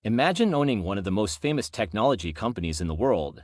Imagine owning one of the most famous technology companies in the world,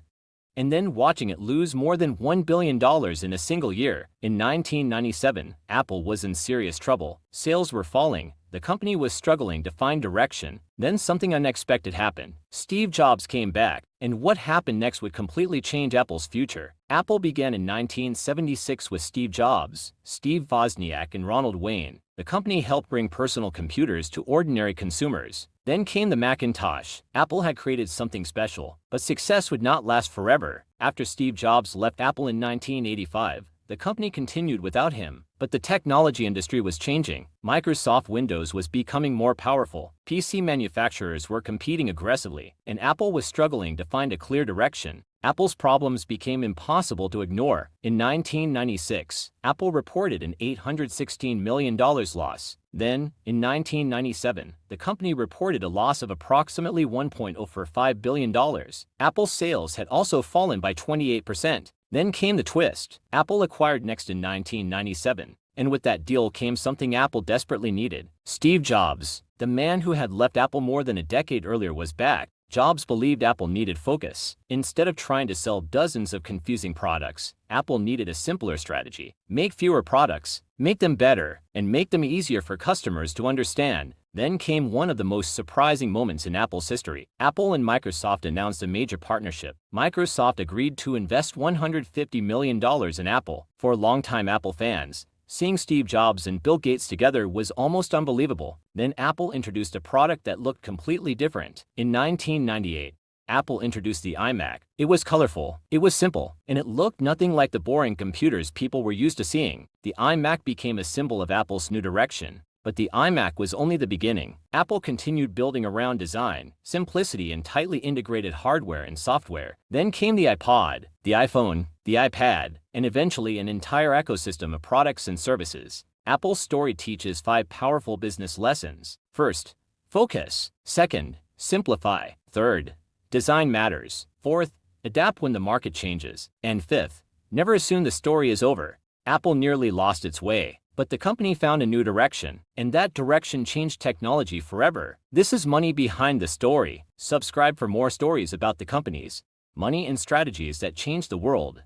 and then watching it lose more than $1 billion in a single year. In 1997, Apple was in serious trouble. Sales were falling, the company was struggling to find direction. Then something unexpected happened. Steve Jobs came back, and what happened next would completely change Apple's future. Apple began in 1976 with Steve Jobs, Steve Wozniak, and Ronald Wayne. The company helped bring personal computers to ordinary consumers. Then came the Macintosh. Apple had created something special, but success would not last forever. After Steve Jobs left Apple in 1985, the company continued without him. But the technology industry was changing. Microsoft Windows was becoming more powerful. PC manufacturers were competing aggressively, and Apple was struggling to find a clear direction. Apple's problems became impossible to ignore. In 1996, Apple reported an $816 million loss. Then, in 1997, the company reported a loss of approximately $1.045 billion. Apple's sales had also fallen by 28%. Then came the twist. Apple acquired Next in 1997, and with that deal came something Apple desperately needed. Steve Jobs, the man who had left Apple more than a decade earlier, was back. Jobs believed Apple needed focus. Instead of trying to sell dozens of confusing products, Apple needed a simpler strategy. Make fewer products, make them better, and make them easier for customers to understand. Then came one of the most surprising moments in Apple's history. Apple and Microsoft announced a major partnership. Microsoft agreed to invest $150 million in Apple. For longtime Apple fans, seeing Steve Jobs and Bill Gates together was almost unbelievable. Then Apple introduced a product that looked completely different. In 1998, Apple introduced the iMac. It was colorful, it was simple, and it looked nothing like the boring computers people were used to seeing. The iMac became a symbol of Apple's new direction. But the iMac was only the beginning. Apple continued building around design, simplicity, and tightly integrated hardware and software. Then came the iPod, the iPhone, the iPad, and eventually an entire ecosystem of products and services. Apple's story teaches 5 powerful business lessons. First, focus. Second, simplify. Third, design matters. Fourth, adapt when the market changes. And fifth, never assume the story is over. Apple nearly lost its way, but the company found a new direction, and that direction changed technology forever. This is Money Behind the Story. Subscribe for more stories about the companies, money, and strategies that changed the world.